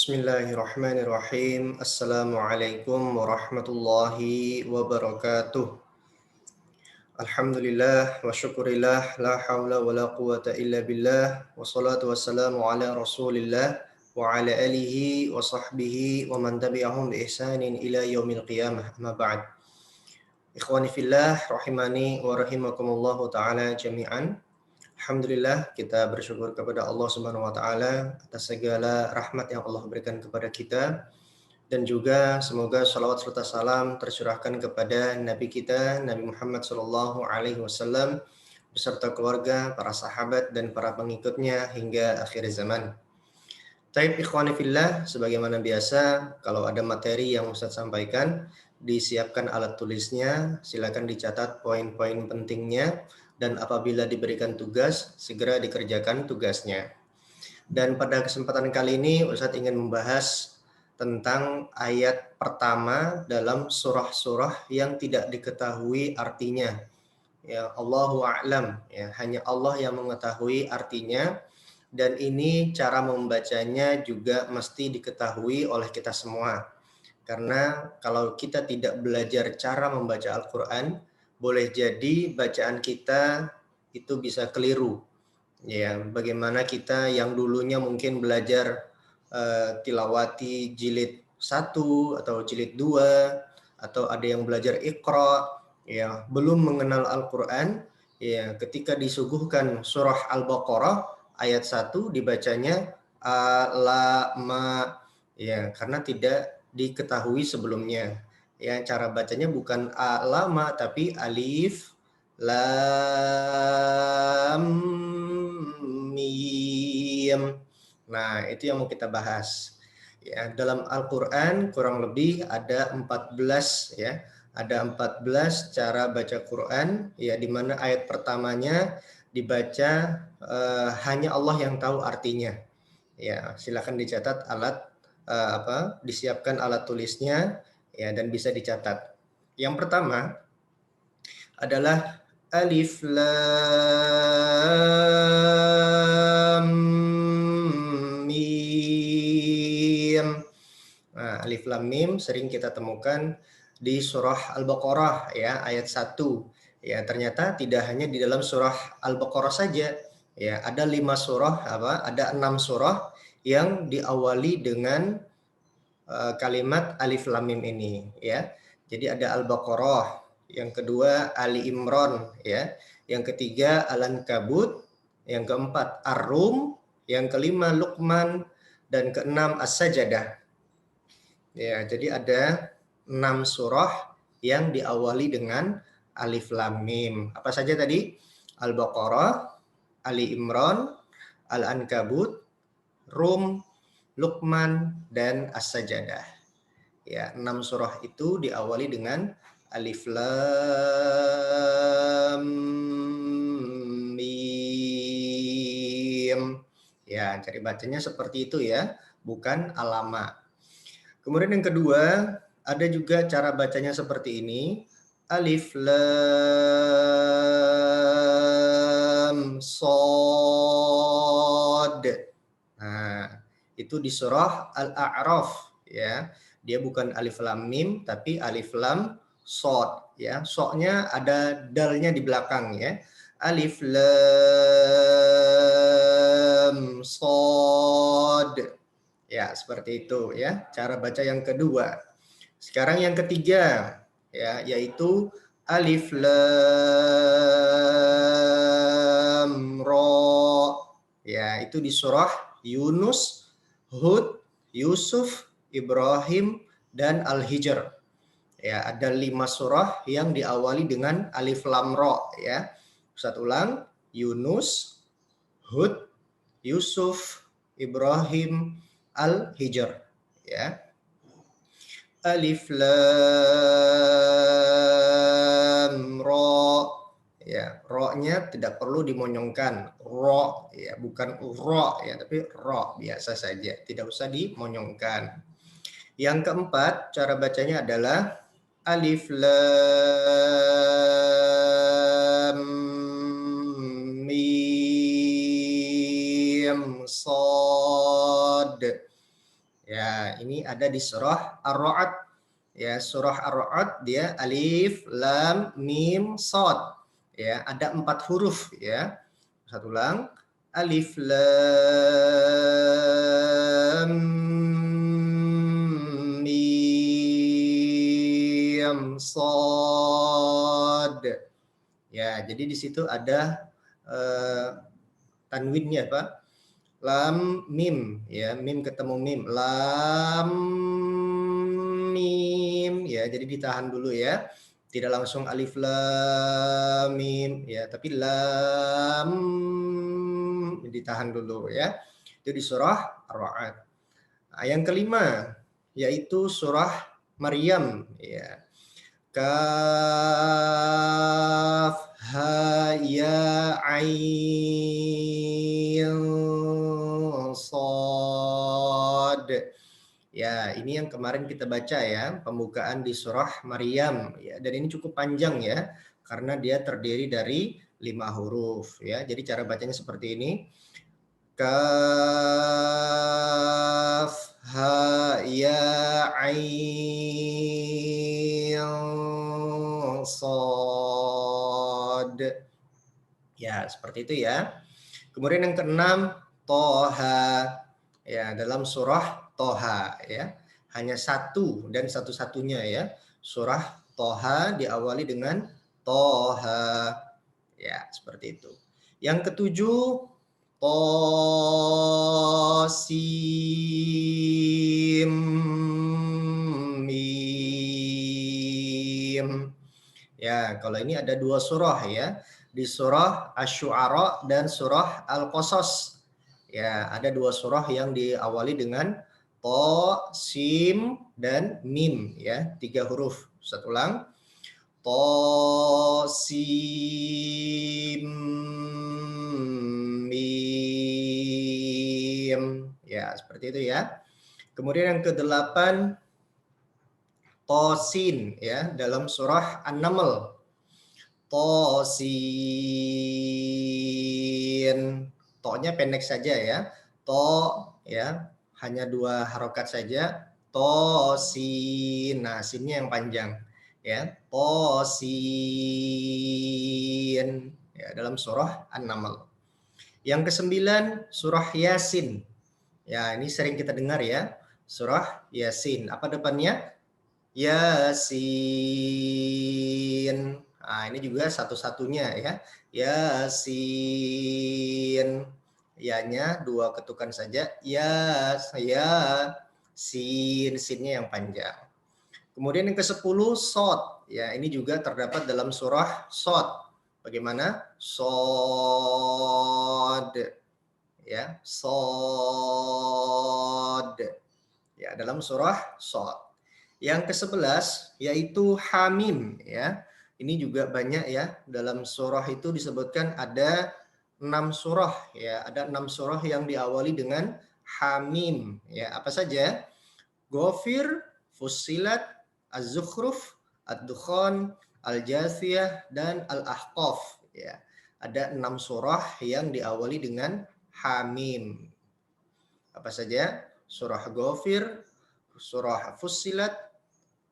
Bismillahirrahmanirrahim. Assalamualaikum warahmatullahi wabarakatuh. Alhamdulillah wa syukurillah la hawla wa la quwata illa billah wa salatu wassalamu ala rasulillah wa ala alihi wa sahbihi wa man tabi'ahum bi ihsanin ila yaumil qiyamah. Amma ba'd. Ikhwani fillah rahimani wa rahimakumullahu taala jami'an. Alhamdulillah kita bersyukur kepada Allah Subhanahu wa taala atas segala rahmat yang Allah berikan kepada kita, dan juga semoga salawat serta salam tercurahkan kepada Nabi kita Nabi Muhammad sallallahu alaihi wasallam beserta keluarga, para sahabat dan para pengikutnya hingga akhir zaman. Taib ikhwani fillah, sebagaimana biasa kalau ada materi yang Ustaz sampaikan, disiapkan alat tulisnya, silakan dicatat poin-poin pentingnya, dan apabila diberikan tugas, segera dikerjakan tugasnya. Dan pada kesempatan kali ini Ustaz ingin membahas tentang ayat pertama dalam surah-surah yang tidak diketahui artinya. Ya, Allahu a'lam, ya, hanya Allah yang mengetahui artinya. Dan ini cara membacanya juga mesti diketahui oleh kita semua. Karena kalau kita tidak belajar cara membaca Al-Quran, boleh jadi bacaan kita itu bisa keliru. Ya, bagaimana kita yang dulunya mungkin belajar tilawati jilid 1 atau jilid 2, atau ada yang belajar Iqra, ya, belum mengenal Al-Quran, ya, ketika disuguhkan surah Al-Baqarah ayat 1 dibacanya alama, ya, karena tidak diketahui sebelumnya. Ya, cara bacanya bukan alama tapi alif lam mim. Nah, itu yang mau kita bahas. Ya, dalam Al-Qur'an kurang lebih ada 14, ya. Ada 14 cara baca Quran, ya, di mana ayat pertamanya dibaca hanya Allah yang tahu artinya. Ya, silakan dicatat disiapkan alat tulisnya, ya, dan bisa dicatat. Yang pertama adalah alif lam mim. Nah, alif lam mim sering kita temukan di surah Al-Baqarah, ya, ayat 1. Ya, ternyata tidak hanya di dalam surah Al-Baqarah saja. Ya, ada 6 surah yang diawali dengan kalimat alif lam mim ini, ya. Jadi ada Al-Baqarah, yang kedua Ali Imran, ya. Yang ketiga Al-Ankabut, yang keempat Ar-Rum, yang kelima Luqman, dan keenam As-Sajdah. Ya, jadi ada 6 surah yang diawali dengan alif lam mim. Apa saja tadi? Al-Baqarah, Ali Imran, Al-Ankabut, Rum, Luqman, dan As-Sajdah. Ya, 6 surah itu diawali dengan alif lam mim. Ya, cari bacanya seperti itu, ya, bukan alama. Kemudian yang kedua, ada juga cara bacanya seperti ini. Alif lam sod. Nah, itu di surah Al-A'raf, ya. Dia bukan alif lam mim tapi alif lam sod, ya. Sodnya ada dalnya di belakang, ya. Alif lam sod. Ya, seperti itu, ya. Cara baca yang kedua. Sekarang yang ketiga, ya, yaitu alif lam ra. Ya, itu di surah Yunus, Hud, Yusuf, Ibrahim, dan Al-Hijr. Ya, ada 5 surah yang diawali dengan alif lam ra, ya. Ustaz ulang, Yunus, Hud, Yusuf, Ibrahim, Al-Hijr, ya. Alif lam ra, ya, ro-nya tidak perlu dimonyongkan, ro, ya, bukan ro, ya, tapi ro biasa saja, tidak usah dimonyongkan. Yang keempat, cara bacanya adalah alif lam mim sad. Ya, ini ada di surah Ar-Ra'd. Ya, surah Ar-Ra'd dia alif, lam, mim, shad. Ya, ada 4 huruf ya. Satu ulang. Alif, lam, mim, shad. Ya, jadi di situ ada tanwinnya apa? Lam mim ya, mim ketemu mim, lam mim ya, jadi ditahan dulu ya, tidak langsung alif lam mim ya, tapi lam ditahan dulu ya. Itu di surah Ar-Ra'd. Nah, yang kelima yaitu surah Maryam ya. Kaf ha ya ain shad. Ya, ini yang kemarin kita baca ya, pembukaan di surah Maryam ya. Dan ini cukup panjang ya, karena dia terdiri dari 5 huruf ya. Jadi cara bacanya seperti ini. Kaf ha ya ain shad. Ya, seperti itu ya. Kemudian yang keenam, Toha. Ya, dalam surah Toha ya. Hanya satu dan satu-satunya ya. Surah Toha diawali dengan Toha. Ya, seperti itu. Yang ketujuh, Tosim Mim. Ya, kalau ini ada 2 surah ya. Di surah Asy-Syu'ara dan surah Al-Qasas. Ya, ada 2 surah yang diawali dengan to, sim, dan mim ya, 3 huruf. Satu ulang. To, sim, mim. Ya, seperti itu ya. Kemudian yang ke-8 Tosin ya, dalam surah An-Naml. Tosin. To-nya pendek saja ya. To ya, hanya 2 harokat saja. Tosin. Nah, sinnya yang panjang ya. Tosin. Ya, dalam surah An-Naml. Yang ke-9 surah Yasin. Ya, ini sering kita dengar ya. Surah Yasin. Apa depannya? Yasin. Nah, ini juga satu-satunya ya. Yasin. Ya-nya 2 ketukan saja. Ya, sinnya yang panjang. Kemudian yang ke-10 Shad. Ya, ini juga terdapat dalam surah Shad. Bagaimana? Shad. Ya, Shad. Ya, dalam surah Shad. Yang ke-11 yaitu Hamim ya. Ini juga banyak ya, dalam surah itu disebutkan ada 6 surah ya, ada 6 surah yang diawali dengan Hamim ya. Apa saja? Ghafir, Fussilat, Az-Zukhruf, Ad-Dukhan, Al-Jathiyah, dan Al-Ahqaf ya. Ada 6 surah yang diawali dengan Hamim. Apa saja? Surah Ghafir, surah Fussilat,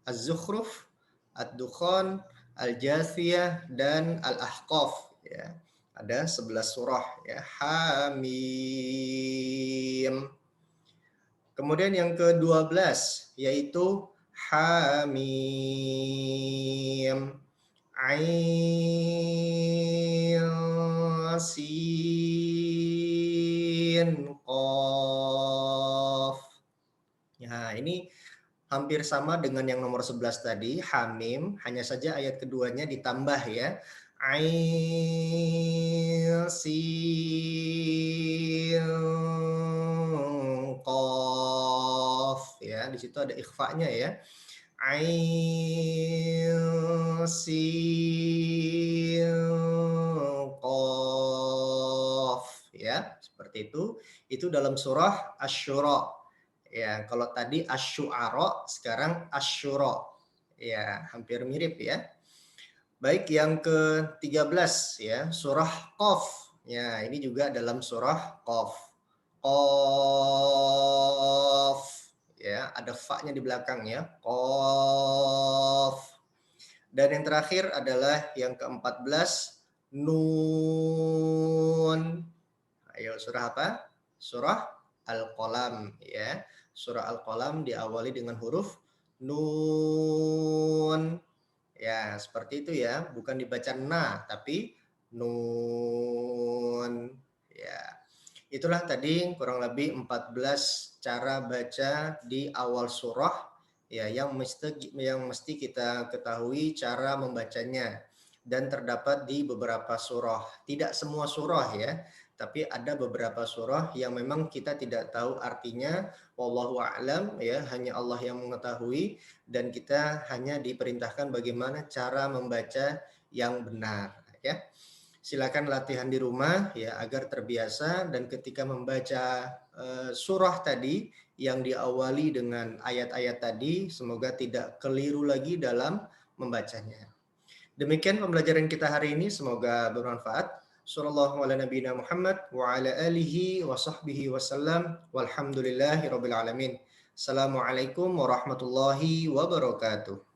Az-Zukhruf, Ad-Dukhan, Al-Jathiyah, dan Al-Ahqaf ya. Ada 11 surah ya. Hamim. Kemudian yang ke-12 yaitu Hamim. Ain Sin Qaf. Ya, ini hampir sama dengan yang nomor 11 tadi, Hamim, hanya saja ayat keduanya ditambah ya. Ain Sin Qaf ya, di situ ada ikhfa'nya ya. Ain Sin Qaf ya, seperti itu. Itu dalam surah Asy-Syura. Ya, kalau tadi Asy-Syu'ara, sekarang Asy-Syura. Ya, hampir mirip ya. Baik, yang ke-13 ya, surah Qaf. Ya, ini juga dalam surah Qaf. Qaf ada fa-nya di belakang ya. Qaf. Dan yang terakhir adalah yang ke-14 Nun. Ayo surah apa? Surah Al-Qalam ya. Surah Al-Qalam diawali dengan huruf Nun. Ya, seperti itu ya. Bukan dibaca na, tapi Nun. Ya. Itulah tadi kurang lebih 14 cara baca di awal surah ya yang mesti kita ketahui cara membacanya dan terdapat di beberapa surah. Tidak semua surah ya, tapi ada beberapa surah yang memang kita tidak tahu artinya. Wallahu a'lam ya, hanya Allah yang mengetahui dan kita hanya diperintahkan bagaimana cara membaca yang benar ya. Silakan latihan di rumah ya agar terbiasa dan ketika membaca surah tadi yang diawali dengan ayat-ayat tadi semoga tidak keliru lagi dalam membacanya. Demikian pembelajaran kita hari ini, semoga bermanfaat. Sallallahu ala nabiyina Muhammad wa ala alihi wa sahbihi wasallam walhamdulillahi rabbil alamin. Assalamualaikum warahmatullahi wabarakatuh.